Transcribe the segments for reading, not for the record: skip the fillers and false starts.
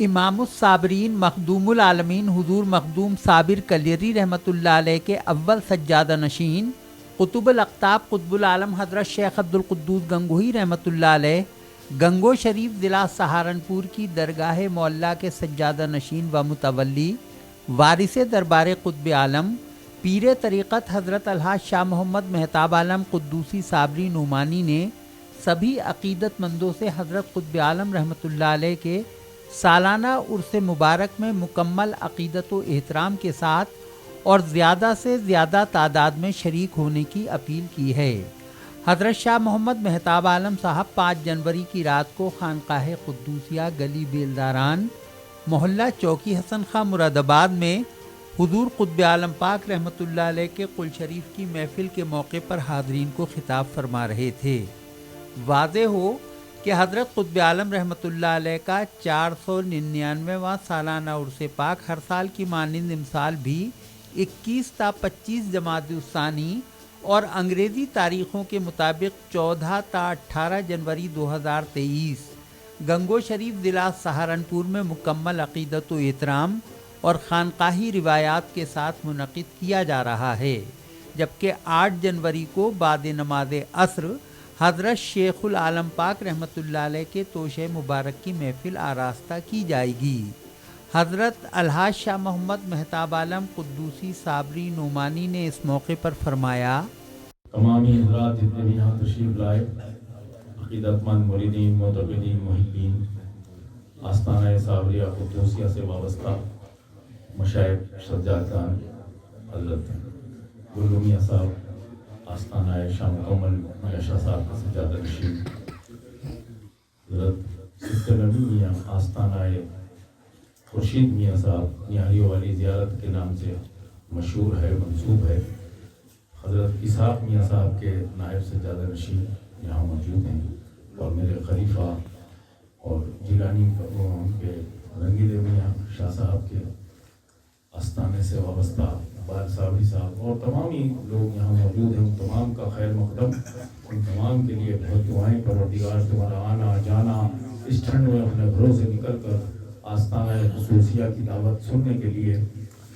امام الصابرین مخدوم العالمین حضور مخدوم صابر کلیری رحمۃ اللہ علیہ کے اول سجادہ نشین قطب الاقطاب قطب العالم حضرت شیخ عبد القدوس گنگوہی رحمۃ اللہ علیہ گنگو شریف ضلع سہارنپور کی درگاہ معلیٰ کے سجادہ نشین و متولی وارث دربار قطب عالم پیر طریقت حضرت الحاج شاہ محمد مہتاب عالم قدوسی صابری نعمانی نے سبھی عقیدت مندوں سے حضرت قطب عالم رحمۃ اللہ علیہ کے سالانہ عرس مبارک میں مکمل عقیدت و احترام کے ساتھ اور زیادہ سے زیادہ تعداد میں شریک ہونے کی اپیل کی ہے۔ حضرت شاہ محمد مہتاب عالم صاحب 5 جنوری کی رات کو خانقاہ قدوسیہ گلی بیلداران محلہ چوکی حسن خاں مراد آباد میں حضور قطب عالم پاک رحمۃ اللہ علیہ کے قل شریف کی محفل کے موقع پر حاضرین کو خطاب فرما رہے تھے۔ واضح ہو کہ حضرت قطب عالم رحمۃ اللہ علیہ کا 499واں سالانہ عرس پاک ہر سال کی مانند امسال بھی 21 تا 25 جمادی الثانی اور انگریزی تاریخوں کے مطابق 14 تا 18 جنوری 2023 گنگو شریف ضلع سہارنپور میں مکمل عقیدت و احترام اور خانقاہی روایات کے ساتھ منعقد کیا جا رہا ہے، جبکہ 8 جنوری کو بعد نماز عصر حضرت شیخ العالم پاک رحمۃ اللہ علیہ کے توشہ مبارک کی محفل آراستہ کی جائے گی۔ حضرت الحاج شاہ محمد مہتاب عالم قدوسی صابری نعمانی نے اس موقع پر فرمایا، تمامی حضرات جتنے بھی یہاں تشریف لائے، عقیدت مند مریدین معتقدین محبین، آستانہ صابریہ قدوسیہ سے وابستہ مشائخ سجادگان، حضرت گلو میاں صاحب آستانہ شاہ مکمل میاں شاہ صاحب کا سجادہ نشین، حضرت سکر نبی میاں آستانہ خورشید میاں صاحب نیاریوں والی زیارت کے نام سے مشہور ہے، منسوب ہے، حضرت اسحاق میاں صاحب کے نائب سجادہ نشین یہاں موجود ہیں، اور میرے خلیفہ اور جیلانی کے رنگیل میاں شاہ صاحب کے آستانے سے وابستہ بال صابری صاحب اور تمامی لوگ یہاں موجود ہیں۔ ان تمام کا خیر مقدم، ان تمام کے لیے بہت دعائیں، پروردگار تمہارا آنا جانا اس ٹھنڈ میں اپنے گھروں سے نکل کر آستانہ خصوصیہ کی دعوت سننے کے لیے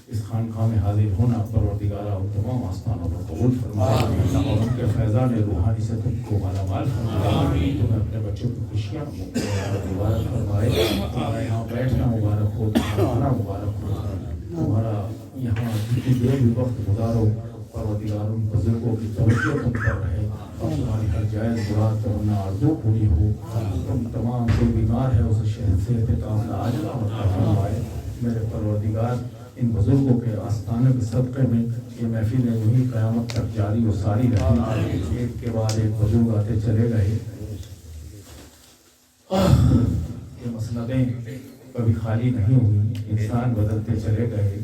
اس خانقاہ میں حاضر ہونا، پروردگارہ ان تمام آستانوں کو قبول فرمائے اور ان کے فیضان روحانی سے تم کو مالا مال فرمائے، تمہیں اپنے بچوں کی خوشیاں مبارک فرمائے، تمہارا یہاں بیٹھنا مبارک ہو، تمہارا آنا مبارک ہو، تمہارا یہاں جتنی دیر بھی وقت گزارو، پروردگار ان بزرگوں کی توجہ تم پر رہے اور تمہاری ہر جائز مراد تمنا آرزو پوری ہو، تم تمام کوئی بیمار ہے اسے صحت کاملہ عاجلہ عطا فرمائے۔ میرے پروردگار ان بزرگوں کے آستانے کے صدقے میں یہ محفلیں یوں قیامت تک جاری و ساری رہیں، ایک کے بعد ایک بزرگ آتے چلے گئے، یہ مسندیں کبھی خالی نہیں ہوئی، انسان بدلتے چلے گئے،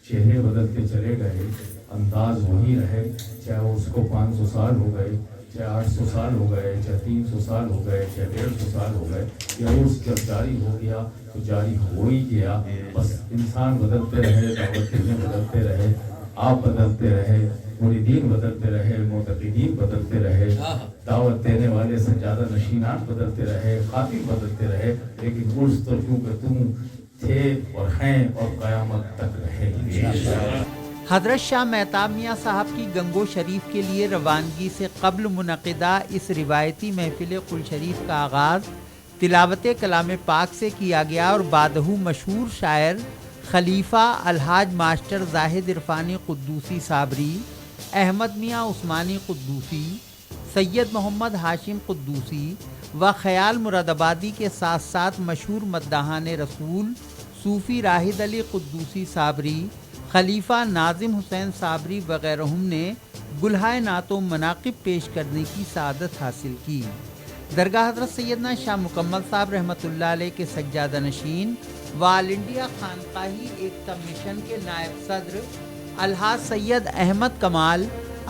چہرے بدلتے چلے گئے، انداز وہی رہے، چاہے اس کو 500 سال ہو گئے، چاہے 800 سال ہو گئے، چاہے 300 سال ہو گئے، چاہے 150 سال ہو گئے، یہ عرس جب جاری ہو گیا تو جاری ہو ہی گیا۔ بس انسان بدلتے رہے، دعوتیں بدلتے رہے، آپ بدلتے رہے، مریدین بدلتے رہے، معتقدین بدلتے رہے، دعوت دینے والے سجادہ نشینان بدلتے رہے، خاتم بدلتے رہے، لیکن عرس تو کیونکہ تم تھے اور ہیں اور قیامت تک رہے گے۔ حضرت شاہ مہتاب میاں صاحب کی گنگو شریف کے لیے روانگی سے قبل منعقدہ اس روایتی محفل قل شریف کا آغاز تلاوت کلام پاک سے کیا گیا اور بعدہ مشہور شاعر خلیفہ الحاج ماسٹر زاہد عرفانی قدوسی صابری، احمد میاں عثمانی قدوسی، سید محمد ہاشم قدوسی و خیال مراد آبادی کے ساتھ ساتھ مشہور مداحان رسول صوفی راہد علی قدوسی صابری، خلیفہ ناظم حسین صابری وغیرہم نے گلہائے نعت و مناقب پیش کرنے کی سعادت حاصل کی۔ درگاہ حضرت سیدنا شاہ مکمل صاحب رحمۃ اللہ علیہ کے سجادہ نشین و آل انڈیا خانقاہی ایکتا مشن کے نائب صدر الحاج سید احمد کمال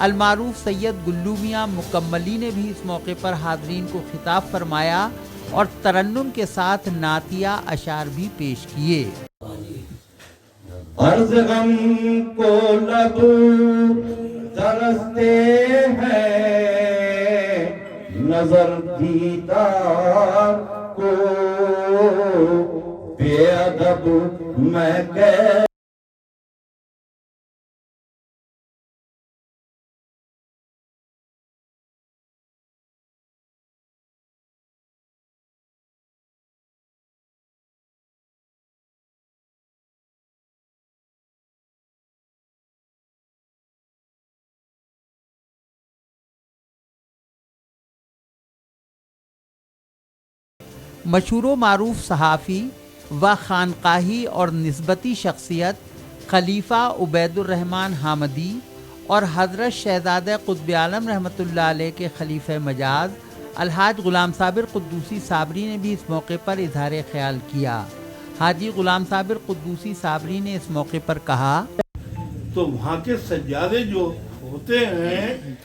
المعروف سید گلو میاں مکملی نے بھی اس موقع پر حاضرین کو خطاب فرمایا اور ترنم کے ساتھ نعتیہ اشعار بھی پیش کیے۔ عرض غم کو لب ترستے ہیں، نظر دیدار کو بے یہ ادب میں کہ مشہور و معروف صحافی و خانقاہی اور نسبتی شخصیت خلیفہ عبید الرحمن حامدی اور حضرت شہزادہ قطب عالم رحمۃ اللہ علیہ کے خلیفہ مجاز الحاج غلام صابر قدوسی صابری نے بھی اس موقع پر اظہار خیال کیا۔ حاجی غلام صابر قدوسی صابری نے اس موقع پر کہا، تو وہاں کے سجادے جو ہوتے ہیں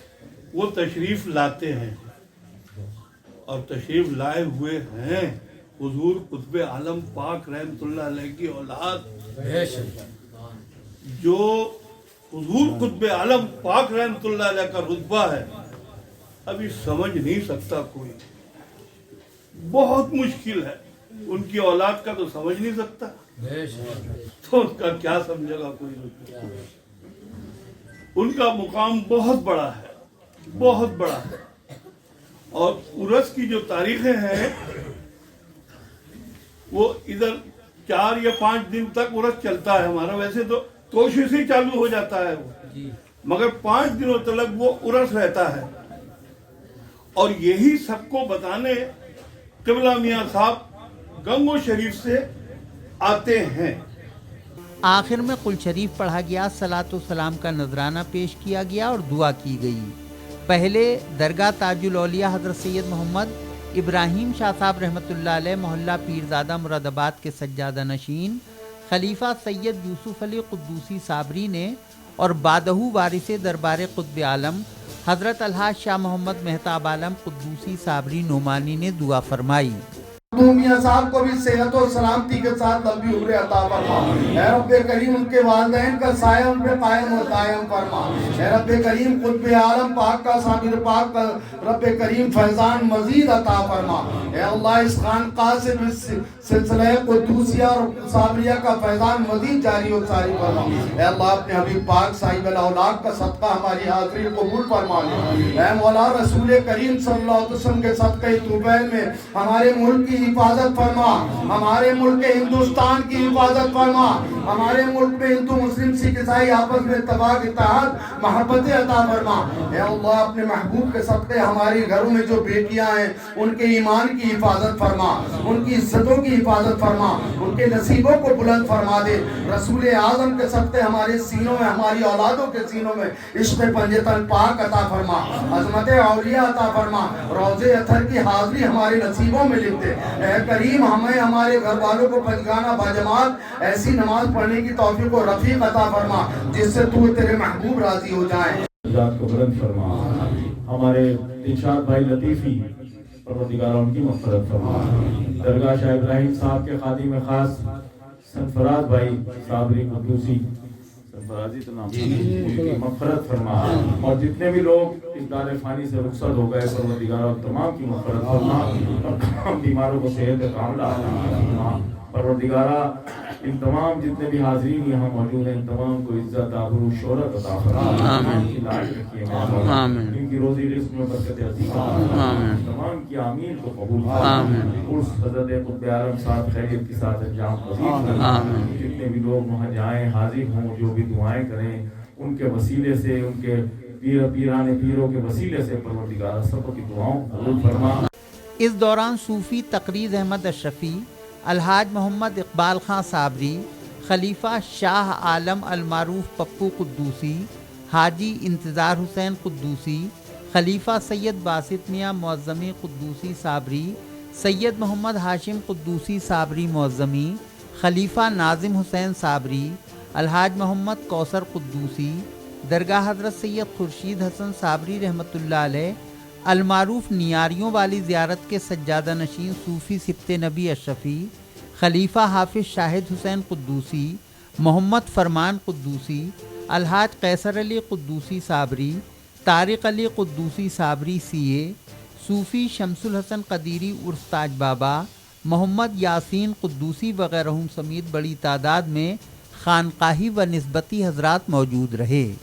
وہ تشریف لاتے ہیں، اور تشریف لائے ہوئے ہیں حضور قطب عالم پاک رحمۃ اللہ علیہ کی اولاد، جو حضور قطب عالم پاک رحمۃ اللہ علیہ کا رتبہ ہے ابھی سمجھ نہیں سکتا کوئی، بہت مشکل ہے، ان کی اولاد کا تو سمجھ نہیں سکتا تو ان کا کیا سمجھے گا کوئی۔ ان کا مقام بہت بڑا ہے، بہت بڑا ہے، اور عرس کی جو تاریخیں ہیں وہ ادھر 4 یا 5 دن تک عرس چلتا ہے ہمارا، ویسے تو کوشش ہی چالو ہو جاتا ہے وہ، مگر 5 دنوں تک وہ عرس رہتا ہے، اور یہی سب کو بتانے قبلہ میاں صاحب گنگو شریف سے آتے ہیں۔ آخر میں قل شریف پڑھا گیا، صلاۃ و سلام کا نذرانہ پیش کیا گیا اور دعا کی گئی۔ پہلے درگاہ تاج الاولیاء حضرت سید محمد ابراہیم شاہ صاحب رحمۃ اللہ علیہ محلہ پیرزادہ مراد آباد کے سجادہ نشین خلیفہ سید یوسف علی قدوسی صابری نے اور بادہ وارث دربار قطب عالم حضرت الحاج شاہ محمد مہتاب عالم قدوسی صابری نعمانی نے دعا فرمائی۔ میاں صاحب کو بھی صحت و سلامتی کے ساتھ لمبی عمر عطا فرما۔ اے رب کریم ان کے والدین کا سایہ ان پہ قائم و دائم فرما۔ اے رب کریم قطب عالم پاک کا صابر پاک کا رب کریم فیضان مزید عطا فرما۔ اے اللہ اس خانقاہ سے سلسلہ قدوسیہ اور صابریہ کا فیضان مزید جاری و ساری فرما۔ اے اللہ اپنے حبیب پاک صاحب الاولاق کا صدقہ ہماری حاضری قبول فرما لے۔ اے مولا رسول کریم صلی اللہ علیہ وسلم کے صدقہ طوبین میں ہمارے ملک کی حفاظت فرما، ہمارے ملک ہندوستان کی حفاظت فرما، ہمارے ملک میں ہندو مسلم سکھ عیسائی آپس میں اتفاق اتحاد محبت عطا فرما۔ اے اللہ اپنے محبوب کے صدقے ہمارے گھروں میں جو بیٹیاں ہیں ان کے ایمان کی حفاظت فرما، ان کی عزتوں کی حفاظت فرما، ان کے نصیبوں کو بلند فرما دے۔ رسول اعظم کے صدقے ہمارے سینوں میں، ہماری اولادوں کے سینوں میں عشق پنجتن پاک عطا فرما، عظمت اولیاء عطا فرما، روضے اطہر کی حاضری ہمارے نصیبوں میں لکھ دے۔ اے کریم ہمیں ہمارے گھر والوں کو پنجگانہ باجماعت ایسی نماز پڑھنے کی توفیق و رفیق عطا فرما جس سے تو تیرے محبوب راضی ہو جائیں۔ ذات کو بلند فرما، ہمارے دلشاد بھائی لطیفی پروردگار ان کی مغفرت فرما، درگاہ شاہ ابراہیم صاحب کے خادم خاص سرفراز بھائی صابری قدوسی سرفرازی تو نام ان کی مغفرت فرما، اور جتنے بھی لوگ اس دار فانی سے رخصت ہو گئے پروردگار تمام کی مغفرت فرما، اور تمام بیماروں کو صحت کاملہ عطا فرما۔ پروردگارہ ان تمام جتنے بھی حاضرین یہاں موجود ہیں ان تمام کو عزت آبرو شہرت عطا فرما، ان کی لاج رکھیے مولا، ان کی روزی رزق میں برکت عظیم تمام کی آمین کو قبول فرما۔ اس حضرت قطب عالم صاحب خیریت کے ساتھ انجام پذیر فرما، جتنے بھی لوگ وہاں جائیں حاضر ہوں جو بھی دعائیں کریں ان کے وسیلے سے، ان کے پیران پیروں کے وسیلے سے پروردگار سب کی دعاؤں قبول فرما۔ اس دوران صوفی تقریض احمد اشرفی، الحاج محمد اقبال خان صابری، خلیفہ شاہ عالم المعروف پپو قدوسی، حاجی انتظار حسین قدوسی، خلیفہ سید باسط میاں معظمی قدوسی صابری، سید محمد ہاشم قدوسی صابری معظمی، خلیفہ ناظم حسین صابری، الحاج محمد کوثر قدوسی، درگاہ حضرت سید خورشید حسن صابری رحمۃ اللہ علیہ المعروف نیاریوں والی زیارت کے سجادہ نشین صوفی سبت نبی اشرفی، خلیفہ حافظ شاہد حسین قدوسی، محمد فرمان قدوسی، الحاج قیصر علی قدوسی صابری، طارق علی قدوسی صابری سی اے، صوفی شمس الحسن قدیری عرف تاج بابا، محمد یاسین قدوسی وغیرہ سمیت بڑی تعداد میں خانقاہی و نسبتی حضرات موجود رہے۔